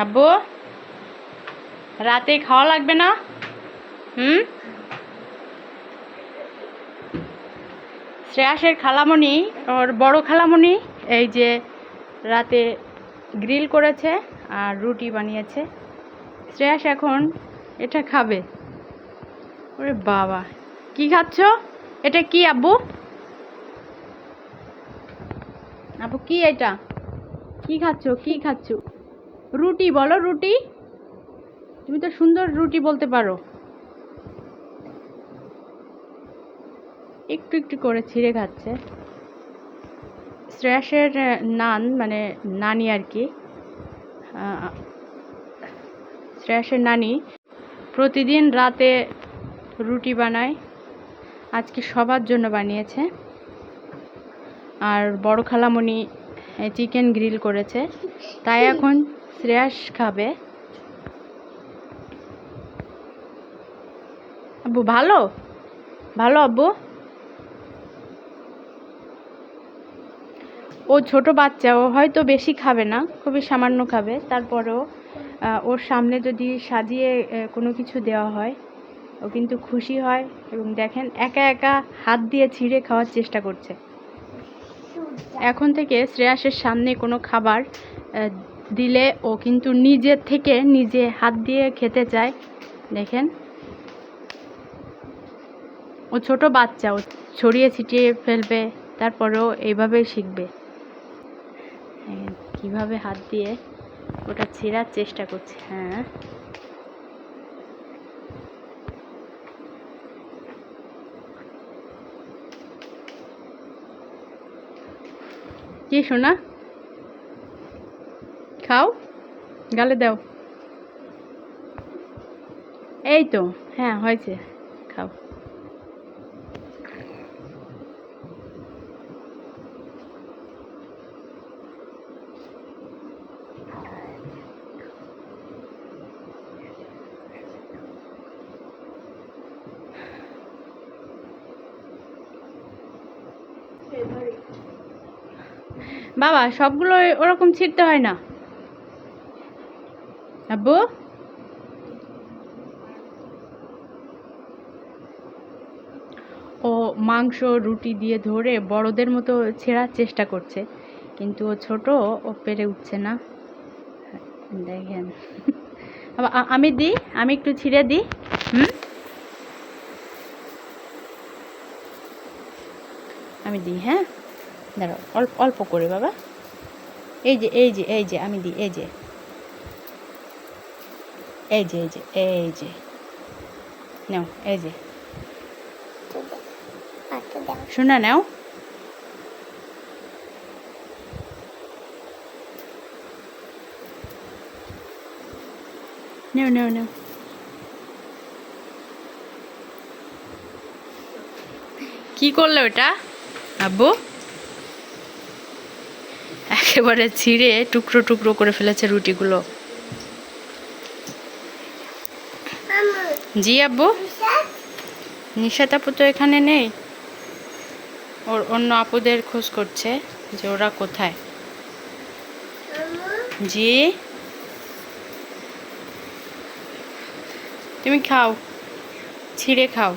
আব্বু রাতে খাওয়া লাগবে না? শ্রেয়াসের খালামণি, ওর বড় খালামণি এই যে রাতে গ্রিল করেছে আর রুটি বানিয়েছে। শ্রেয়াস এখন এটা খাবে। ওরে বাবা, কি খাচ্ছ? এটা কি আব্বু? আব্বু কি এটা? কি খাচ্ছ? কি খাচ্ছ? রুটি বলো, রুটি। তুমি তো সুন্দর রুটি বলতে পারো। একটু একটু করে ছিঁড়ে খাচ্ছে। শ্রেয়াসের নান মানে নানি আর কি, শ্রেয়াসের নানি প্রতিদিন রাতে রুটি বানায়। আজকে সবার জন্য বানিয়েছে। আর বড় খালামণি চিকেন গ্রিল করেছে, তাই এখন শ্রেয়াস খাবে। আব্বু ভালো? ভালো আব্বু? ও ছোট বাচ্চা, ও হয়তো বেশি খাবে না, খুবই সামান্য খাবে। তারপরেও ওর সামনে যদি সাজিয়ে কোনো কিছু দেওয়া হয় ও কিন্তু খুশি হয়। এবং দেখেন একা একা হাত দিয়ে ছিঁড়ে খাওয়ার চেষ্টা করছে। এখন থেকে শ্রেয়াসের সামনে কোনো খাবার দিলে ও কিন্তু নিজের থেকে নিজে হাত দিয়ে খেতে চায়। দেখেন, ও ছোট বাচ্চা, ও ছড়িয়ে ছিটিয়ে ফেলবে, তারপরেও এইভাবেই শিখবে। কিভাবে হাত দিয়ে ওটা ছেঁড়ার চেষ্টা করছে। হ্যাঁ, কি শোনা? খাও, গালে দাও। এই তো, হ্যাঁ হয়েছে, খাও। বাবা, সবগুলো ওরকম ছিঁড়তে হয় না আব্বু। ও মাংস রুটি দিয়ে ধরে বড়দের মতো ছেঁড়ার চেষ্টা করছে, কিন্তু ও ছোট, ও পেরে উঠছে না। দেখেন, আমি দিই, আমি একটু ছিঁড়ে দিই। আমি দিই, হ্যাঁ দাঁড়াও, অল্প অল্প করে বাবা। এই যে এই যে এই যে আমি দিই, এই যে এই যে এই যে এই যে নাও, এই যে শোনা, নাও। নাও নাও নাও। কি করলে ওটা আব্বু? একেবারে ছিঁড়ে টুকরো টুকরো করে ফেলেছে রুটিগুলো। জি আব্বু? নিশাত আপু তো এখানে নেই, ওর অন্য আপুদের খোঁজ করছে যে ওরা কোথায়। জি, তুমি খাও, ছিঁড়ে খাও।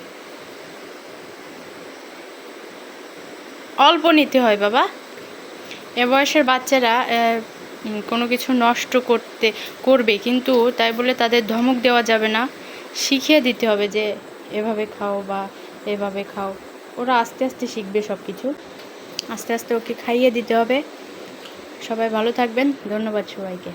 অল্প নিতে হয় বাবা। এ বয়সের বাচ্চারা কোনো কিছু নষ্ট করবে, কিন্তু তাই বলে তাদের ধমক দেওয়া যাবে না, শিখিয়ে দিতে হবে যে এভাবে খাও বা এভাবে খাও। ওরা আস্তে আস্তে শিখবে সব কিছু, আস্তে আস্তে ওকে খাইয়ে দিতে হবে। সবাই ভালো থাকবেন, ধন্যবাদ সবাইকে।